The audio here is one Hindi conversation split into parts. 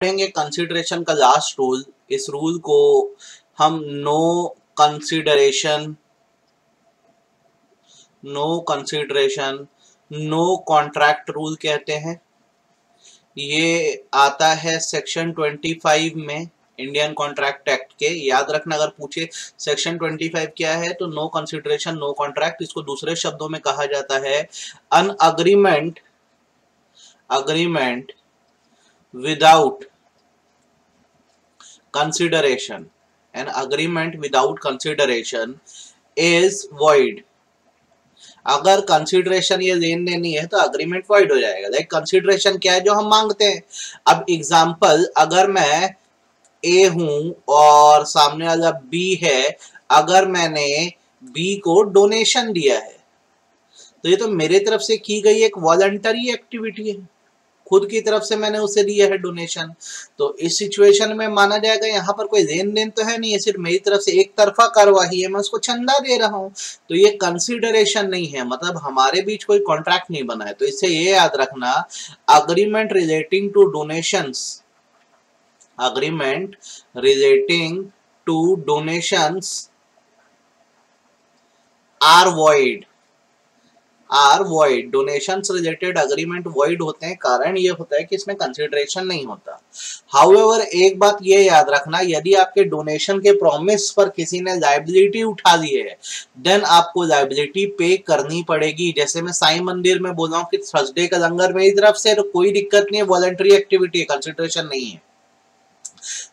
पढ़ेंगे कंसिडरेशन का लास्ट रूल। इस रूल को हम no consideration, no contract rule कहते हैं। ये आता है सेक्शन 25 में इंडियन कॉन्ट्रैक्ट एक्ट के। याद रखना, अगर पूछे सेक्शन 25 क्या है तो नो कंसिडरेशन नो कॉन्ट्रैक्ट, इसको दूसरे शब्दों में कहा जाता है an agreement without consideration. An agreement without consideration is void. अगर कंसिडरेशन ये लेन देन नहीं है तो अग्रीमेंट वॉइड हो जाएगा। लाइक कंसिडरेशन क्या है? जो हम मांगते हैं। अब एग्जांपल, अगर मैं ए हूं और सामने वाला बी है, अगर मैंने बी को डोनेशन दिया है तो ये तो मेरे तरफ से की गई एक वॉलंटरी एक्टिविटी है, खुद की तरफ से मैंने उसे दिया है डोनेशन। तो इस सिचुएशन में माना जाएगा यहाँ पर कोई लेन देन तो है नहीं, ये सिर्फ मेरी तरफ से एक तरफा कार्यवाही है, मैं उसको चंदा दे रहा हूँ। तो ये कंसिडरेशन नहीं है, मतलब हमारे बीच कोई कॉन्ट्रैक्ट नहीं बना है। तो इससे ये याद रखना, agreement relating to donations, agreement relating to donations are void। Donations related agreement void होते हैं। कारण ये होता है कि इसमें कंसिडरेशन नहीं होता। हाउएवर एक बात ये याद रखना, यदि आपके डोनेशन के प्रॉमिस पर किसी ने लायबिलिटी उठा ली है देन आपको लायबिलिटी पे करनी पड़ेगी। जैसे मैं साईं मंदिर में बोल रहा हूँ कि थर्सडे का लंगर मेरी तरफ से, तो कोई दिक्कत नहीं है, वॉलंटरी एक्टिविटी है, कंसिडरेशन नहीं है।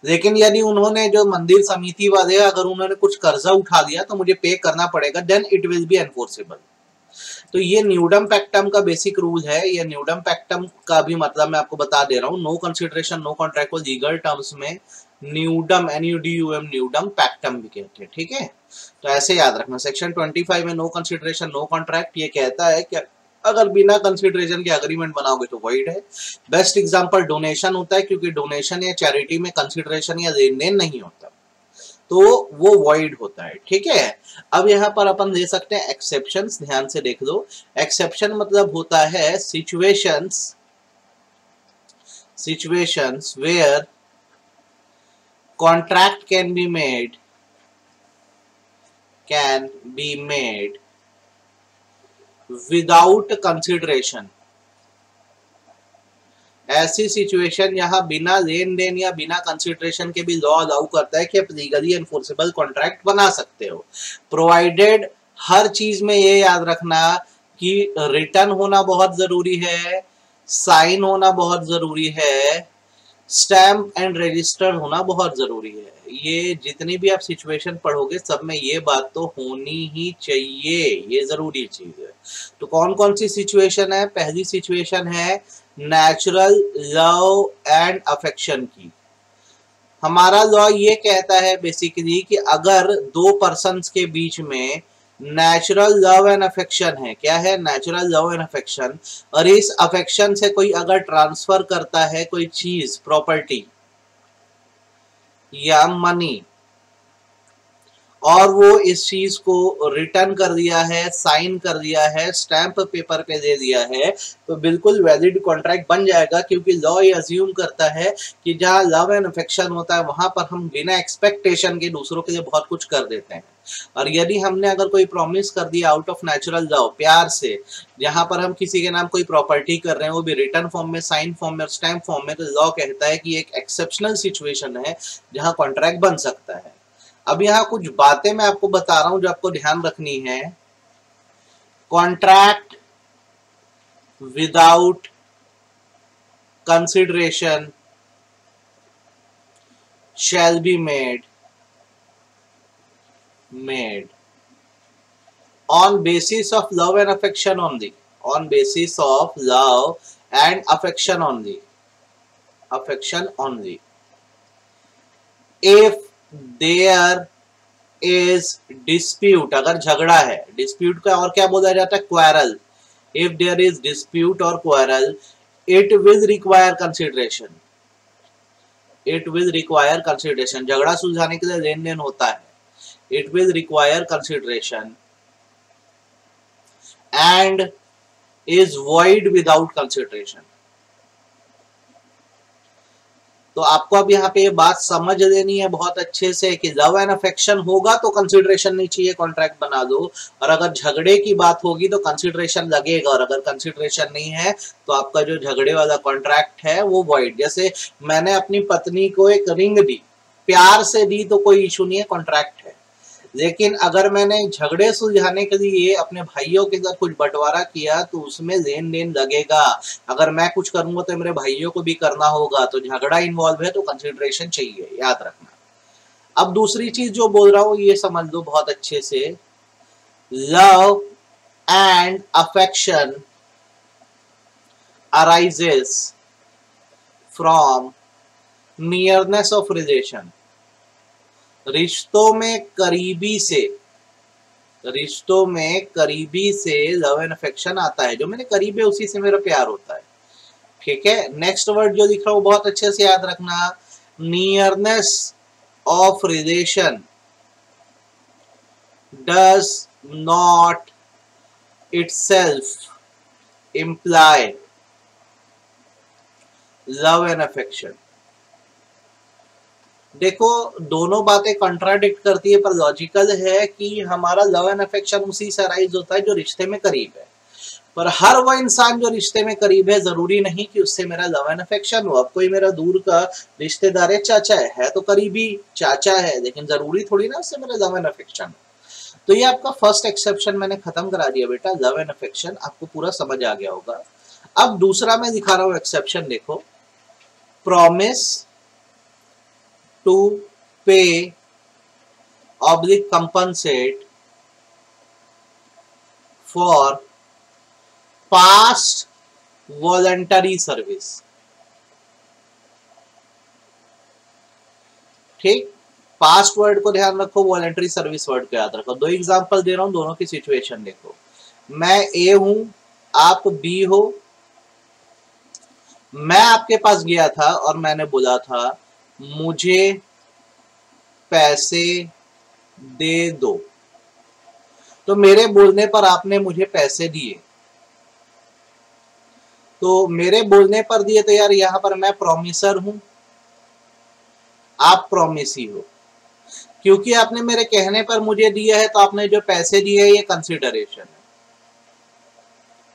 लेकिन यदि उन्होंने, जो मंदिर समिति वाले, अगर उन्होंने कुछ कर्जा उठा लिया तो मुझे पे करना पड़ेगा, then it will be enforceable. तो ये न्यूडम पैक्टम का बेसिक रूल है। ये न्यूडम पैक्टम का भी मतलब मैं आपको बता दे रहा हूँ। नो कंसिडरेशन नो कॉन्ट्रैक्ट को लीगल टर्म्स में न्यूडम, NUDUM, न्यूडम पैक्टम भी कहते हैं। ठीक है, तो ऐसे याद रखना। सेक्शन 25 में नो कंसिडरेशन नो कॉन्ट्रैक्ट ये कहता है कि अगर बिना कंसिडरेशन के अग्रीमेंट बनाओगे तो वॉइड है। बेस्ट एग्जांपल डोनेशन होता है, क्योंकि डोनेशन या चैरिटी में कंसिडरेशन या लेन देन नहीं होता, तो वो वॉइड होता है। ठीक है, अब यहाँ पर अपन ले सकते हैं एक्सेप्शंस। ध्यान से देख लो, एक्सेप्शन मतलब होता है situations where contract can be made without consideration. ऐसी सिचुएशन यहाँ बिना लेन देन या बिना कंसिडरेशन के भी लॉ अलाउ करता है कि आप लीगली एनफोर्सेबल कॉन्ट्रैक्ट बना सकते हो, प्रोवाइडेड, हर चीज में ये याद रखना कि रिटर्न होना बहुत जरूरी है, साइन होना बहुत जरूरी है, स्टैम्प एंड रजिस्टर होना बहुत जरूरी है। ये जितनी भी आप सिचुएशन पढ़ोगे सब में ये बात तो होनी ही चाहिए, ये जरूरी चीज है। तो कौन कौन सी सिचुएशन है? पहली सिचुएशन है नेचुरल लव एंड अफेक्शन की। हमारा लॉ ये कहता है बेसिकली कि अगर दो पर्सन्स के बीच में नेचुरल लव एंड अफेक्शन है, क्या है? नेचुरल लव एंड अफेक्शन, और इस अफेक्शन से कोई अगर ट्रांसफर करता है कोई चीज, प्रॉपर्टी या मनी, और वो इस चीज को रिटर्न कर दिया है, साइन कर दिया है, स्टैंप पेपर पे दे दिया है, तो बिल्कुल वैलिड कॉन्ट्रैक्ट बन जाएगा। क्योंकि लॉ ये अज्यूम करता है कि जहां लव एंड अफेक्शन होता है वहां पर हम बिना एक्सपेक्टेशन के दूसरों के लिए बहुत कुछ कर देते हैं। और यदि हमने अगर कोई प्रॉमिस कर दिया आउट ऑफ नेचुरल लव, प्यार से, जहां पर हम किसी के नाम कोई प्रॉपर्टी कर रहे हैं, वो भी रिटर्न फॉर्म में, साइन फॉर्म में, स्टैम्प फॉर्म में, तो लॉ कहता है कि एक एक्सेप्शनल सिचुएशन है जहां कॉन्ट्रैक्ट बन सकता है। अब यहाँ कुछ बातें मैं आपको बता रहा हूं जो आपको ध्यान रखनी है। Contract without consideration shall be made on basis of love and affection only, on basis of love and affection only, if there is dispute, अगर झगड़ा है, dispute का और क्या बोला जाता है? quarrel। if there is dispute or quarrel, it will require consideration, झगड़ा सुलझाने के लिए लेन देन होता है। it will require consideration and is void without consideration। तो आपको अब यहाँ पे ये बात समझ लेनी है बहुत अच्छे से कि लव एंड अफेक्शन होगा तो कंसिडरेशन नहीं चाहिए, कॉन्ट्रैक्ट बना दो, और अगर झगड़े की बात होगी तो कंसिडरेशन लगेगा, और अगर कंसिडरेशन नहीं है तो आपका जो झगड़े वाला कॉन्ट्रैक्ट है वो वॉइड। जैसे मैंने अपनी पत्नी को एक रिंग दी, प्यार से दी तो कोई इशू नहीं है, कॉन्ट्रैक्ट है। लेकिन अगर मैंने झगड़े सुलझाने के लिए अपने भाइयों के साथ कुछ बंटवारा किया तो उसमें लेन देन लगेगा। अगर मैं कुछ करूंगा तो मेरे भाइयों को भी करना होगा, तो झगड़ा इन्वॉल्व है तो कंसिडरेशन चाहिए, याद रखना। अब दूसरी चीज जो बोल रहा हूं ये समझ लो बहुत अच्छे से, love and affection arises from nearness of relation. रिश्तों में करीबी से लव एंड अफेक्शन आता है। जो मेरे करीब है उसी से मेरा प्यार होता है, ठीक है। नेक्स्ट वर्ड जो दिख रहा है बहुत अच्छे से याद रखना, nearness of relation does not itself imply love and affection. देखो दोनों बातें कंट्राडिक्ट करती है, पर लॉजिकल है कि हमारा लव एंड अफेक्शन उसी से अराइज होता है जो रिश्ते में करीब है। पर हर वो इंसान जो रिश्ते में करीब है जरूरी नहीं कि उससे मेरा लव एंड अफेक्शन हो। अब कोई मेरा दूर का रिश्तेदार है, चाचा है तो करीबी चाचा है, लेकिन जरूरी थोड़ी ना उससे मेरा लव एंड अफेक्शन हो। तो ये आपका फर्स्ट एक्सेप्शन मैंने खत्म करा दिया बेटा, लव एंड अफेक्शन आपको पूरा समझ आ गया होगा। अब दूसरा मैं दिखा रहा हूं एक्सेप्शन, देखो, promise to pay oblique compensate for past voluntary service। ठीक, पास्ट वर्ड को ध्यान रखो, वॉलंटरी सर्विस वर्ड को याद रखो। दो एग्जांपल दे रहा हूं, दोनों की सिचुएशन देखो। मैं ए हूं, आप बी हो। मैं आपके पास गया था और मैंने बोला था मुझे पैसे दे दो, तो मेरे बोलने पर आपने मुझे पैसे दिए। तो मेरे बोलने पर दिए तो यार यहाँ पर मैं प्रॉमिसर हूं, आप प्रॉमिसी हो। क्योंकि आपने मेरे कहने पर मुझे दिया है तो आपने जो पैसे दिए ये कंसिडरेशन है।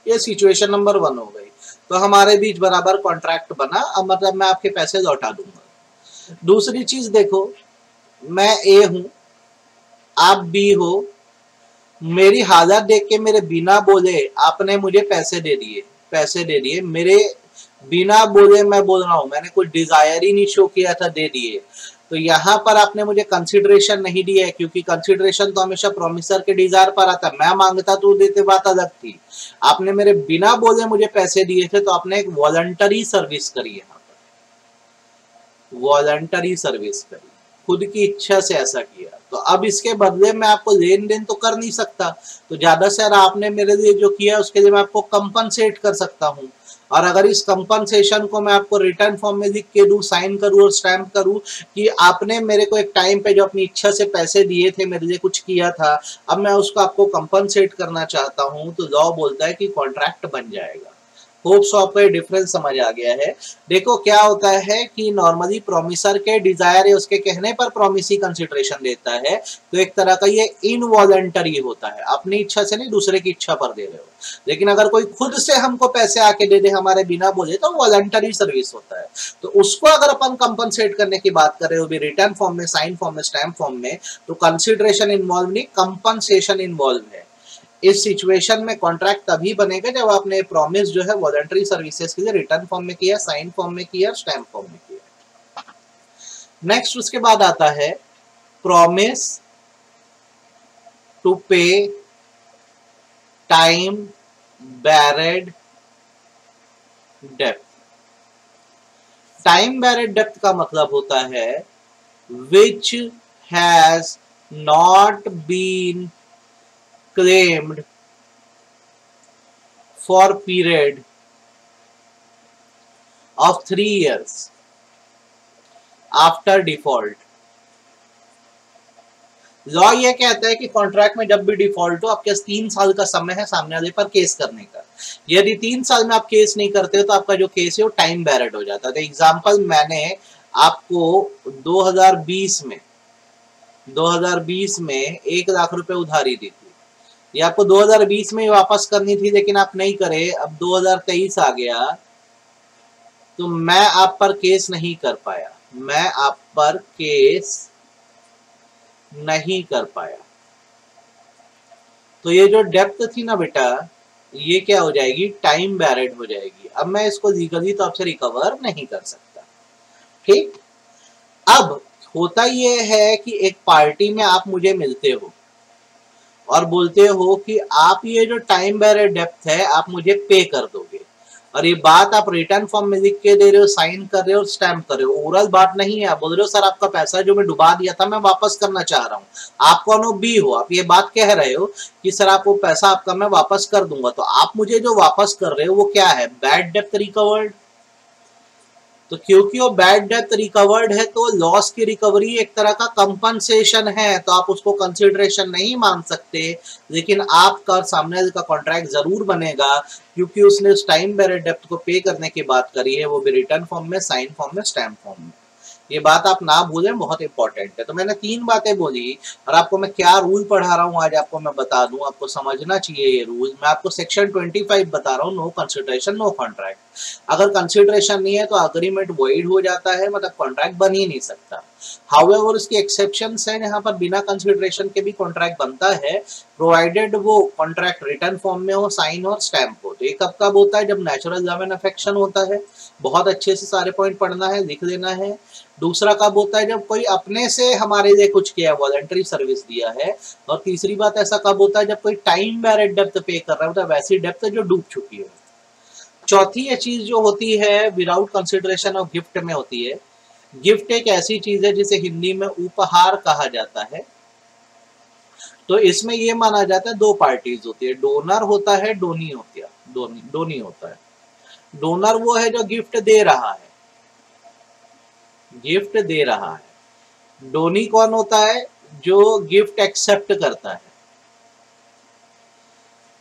ये सिचुएशन नंबर 1 हो गई। तो हमारे बीच बराबर कॉन्ट्रैक्ट बना, अब मतलब मैं आपके पैसे लौटा दूंगा। दूसरी चीज देखो, मैं ए हूं, आप बी हो। मेरी हालत देख के मेरे बिना बोले आपने मुझे पैसे दे दिए। मेरे बिना बोले मैं बोल रहा हूं, मैंने कोई डिजायर ही नहीं शो किया था, दे दिए। तो यहाँ पर आपने मुझे कंसिडरेशन नहीं दिया है, क्योंकि कंसिडरेशन तो हमेशा प्रोमिसर के डिजायर पर आता है। मैं मांगता तो देते, बात अलग थी। आपने मेरे बिना बोले मुझे पैसे दिए थे, तो आपने एक वॉलंटरी सर्विस करी है, वॉलंटरी सर्विस करी, खुद की इच्छा से ऐसा किया। तो अब इसके बदले में आपको लेन देन तो कर नहीं सकता, तो ज्यादा से ज्यादा आपने मेरे लिए जो किया उसके लिए मैं आपको कंपनसेट कर सकता हूं। और अगर इस कंपनसेशन को मैं आपको रिटर्न फॉर्म में लिख के दूं, साइन करूं और स्टैम्प करूं कि आपने मेरे को एक टाइम पे जो अपनी इच्छा से पैसे दिए थे, मेरे लिए कुछ किया था, अब मैं उसको आपको कंपनसेट करना चाहता हूं, तो लॉ बोलता है कि कॉन्ट्रैक्ट बन जाएगा। होप्स आपको ये डिफरेंस समझ आ गया है। देखो क्या होता है कि नॉर्मली प्रोमिसर के डिजायर है, उसके कहने पर प्रोमिसी कंसिडरेशन देता है, तो एक तरह का ये इनवॉलंटरी होता है, अपनी इच्छा से नहीं दूसरे की इच्छा पर दे रहे हो। लेकिन अगर कोई खुद से हमको पैसे आके दे दे हमारे बिना बोले, तो वॉलंटरी सर्विस होता है। तो उसको अगर अपन कंपनसेट करने की बात कर रहे हो भी रिटर्न फॉर्म में, साइन फॉर्म में, स्टैम्प फॉर्म में, तो कंसिडरेशन इन्वॉल्व नहीं, कंपनसेशन इन्वॉल्व है। इस सिचुएशन में कॉन्ट्रैक्ट तभी बनेगा जब आपने प्रॉमिस जो है वॉलंटरी सर्विसेज के लिए रिटर्न फॉर्म में किया, साइन फॉर्म में किया, स्टैम्प फॉर्म में किया। नेक्स्ट उसके बाद आता है promise to pay time barred डेप्थ। टाइम बैरेड डेप्थ का मतलब होता है which has not been claimed for period of 3 years after default। Law ये कहता है कि कॉन्ट्रैक्ट में जब भी डिफॉल्ट हो, आपके पास 3 साल का समय है सामने वाले पर केस करने का। यदि 3 साल में आप केस नहीं करते हो तो आपका जो केस है वो टाइम बैरेड हो जाता है। तो एग्जाम्पल, मैंने आपको 2020 में 1 लाख रुपए उधारी दी थी, ये आपको 2020 में ही वापस करनी थी, लेकिन आप नहीं करे। अब 2023 आ गया तो मैं आप पर केस नहीं कर पाया, मैं आप पर केस नहीं कर पाया। तो ये जो डेप्थ थी ना बेटा, ये क्या हो जाएगी, टाइम बैरेड हो जाएगी। अब मैं इसको लीगली तो आपसे रिकवर नहीं कर सकता। ठीक, अब होता ये है कि एक पार्टी में आप मुझे मिलते हो और बोलते हो कि आप ये जो टाइम बैरियर डेप्थ है आप मुझे पे कर दोगे, और ये बात आप रिटर्न फॉर्म में लिख के दे रहे हो, साइन कर रहे हो, स्टैम्प कर रहे हो, ओरल बात नहीं है। आप बोल रहे हो सर आपका पैसा जो मैं डुबा दिया था मैं वापस करना चाह रहा हूँ, आप कौन हो, बी हो, आप ये बात कह रहे हो कि सर आपको पैसा आपका मैं वापस कर दूंगा। तो आप मुझे जो वापस कर रहे हो वो क्या है, बैड डेप्थ रिकवर्ड। तो क्योंकि वो बैड डेप्थ रिकवर्ड है तो लॉस की रिकवरी एक तरह का कंपनसेशन है, तो आप उसको कंसिडरेशन नहीं मान सकते। लेकिन आपका सामने का कॉन्ट्रैक्ट जरूर बनेगा, क्योंकि उसने उस टाइम बैरियर डेप्थ को पे करने की बात करी है, वो भी रिटर्न फॉर्म में, साइन फॉर्म में, स्टैम्प फॉर्म में। ये बात आप ना भूलें, बहुत इंपॉर्टेंट है। तो मैंने 3 बातें बोली, और आपको मैं क्या रूल पढ़ा रहा हूँ आज आपको मैं बता दूं, आपको समझना चाहिए ये रूल। मैं आपको सेक्शन 25 बता रहा हूँ, नो कंसिडरेशन नो कॉन्ट्रैक्ट। अगर कंसिडरेशन नहीं है तो अग्रीमेंट वॉइड हो जाता है, मतलब कॉन्ट्रैक्ट बन ही नहीं सकता। हाउएवर उसकी एक्सेप्शंस है, यहाँ पर बिना कंसिडरेशन के भी कॉन्ट्रैक्ट बनता है, प्रोवाइडेड वो कॉन्ट्रैक्ट रिटर्न फॉर्म में हो, साइन और स्टैम्प हो। तो ये कब कब होता है, जब नेचुरल लव एंड अफेक्शन होता है। बहुत अच्छे से सारे पॉइंट पढ़ना है, लिख लेना है। दूसरा कब होता है, जब कोई अपने से हमारे लिए कुछ किया, वॉलंटरी सर्विस दिया है। और तीसरी बात ऐसा कब होता है, जब कोई टाइम बैरियर डेप्थ पे कर रहा है, मतलब वैसी डेप्थ जो डूब चुकी है। चौथी ये चीज जो होती है विदाउट कंसिडरेशन ऑफ गिफ्ट में होती है। गिफ्ट एक ऐसी चीज है जिसे हिंदी में उपहार कहा जाता है। तो इसमें ये माना जाता है 2 पार्टीज होती है, डोनर होता है, डोनी होती है, डोनी होता है। डोनर वो है जो गिफ्ट दे रहा है, गिफ्ट दे रहा है। डोनी कौन होता है, जो गिफ्ट एक्सेप्ट करता है।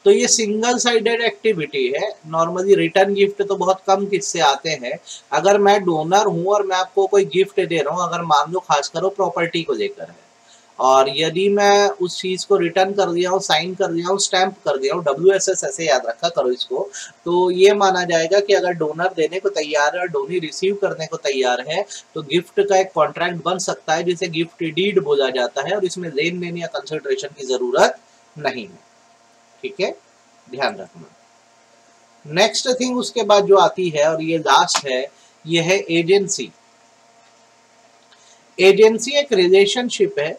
तो ये सिंगल साइडेड एक्टिविटी है। नॉर्मली रिटर्न गिफ्ट तो बहुत कम किससे आते हैं। अगर मैं डोनर हूं और मैं आपको कोई गिफ्ट दे रहा हूं, अगर मान लो खासकर वो प्रॉपर्टी को लेकर है, और यदि मैं उस चीज को रिटर्न कर दिया हूँ, साइन कर दिया हूँ, स्टैंप कर दिया हूँ, WSS ऐसे याद रखा करो इसको, तो ये माना जाएगा कि अगर डोनर देने को तैयार है और डोनी रिसीव करने को तैयार है, तो गिफ्ट का एक कॉन्ट्रैक्ट बन सकता है जिसे गिफ्ट डीड बोला जाता है, और इसमें लेन देन या कंसिडरेशन की जरूरत नहीं है। ठीक है, ध्यान रखना। नेक्स्ट थिंग उसके बाद जो आती है, और ये लास्ट है, ये है एजेंसी। एजेंसी एक रिलेशनशिप है,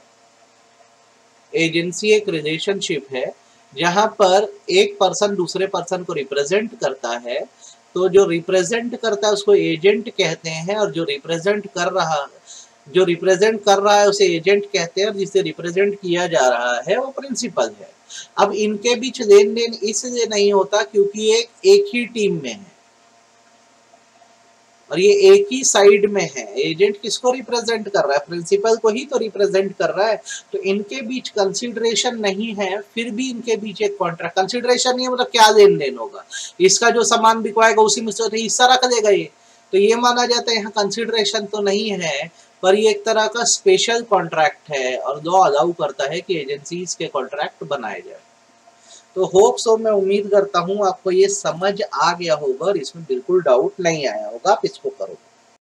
एजेंसी एक रिलेशनशिप है जहां पर एक पर्सन दूसरे पर्सन को रिप्रेजेंट करता है। तो जो रिप्रेजेंट करता है उसको एजेंट कहते हैं, और जो रिप्रेजेंट कर रहा है उसे एजेंट कहते हैं, और जिसे रिप्रेजेंट किया जा रहा है वो प्रिंसिपल है। अब इनके बीच लेन देन इसलिए नहीं होता क्योंकि एक ही टीम में है और ये एक ही साइड में है। एजेंट किसको रिप्रेजेंट कर रहा है, प्रिंसिपल को ही तो रिप्रेजेंट कर रहा है। तो इनके बीच कंसिडरेशन नहीं है, फिर भी इनके बीच एक कॉन्ट्रैक्ट, कंसिडरेशन नहीं है मतलब क्या लेन देन होगा, इसका जो सामान बिकवाएगा उसी में से हिस्सा रख देगा ये, तो ये माना जाता है यहाँ कंसिडरेशन तो नहीं है, पर ये एक तरह का स्पेशल कॉन्ट्रैक्ट है और लॉ अलाउ करता है कि एजेंसीज के कॉन्ट्रैक्ट बनाए जाए। तो होप सो, मैं उम्मीद करता हूँ आपको ये समझ आ गया होगा और इसमें बिल्कुल डाउट नहीं आया होगा, आप इसको करो।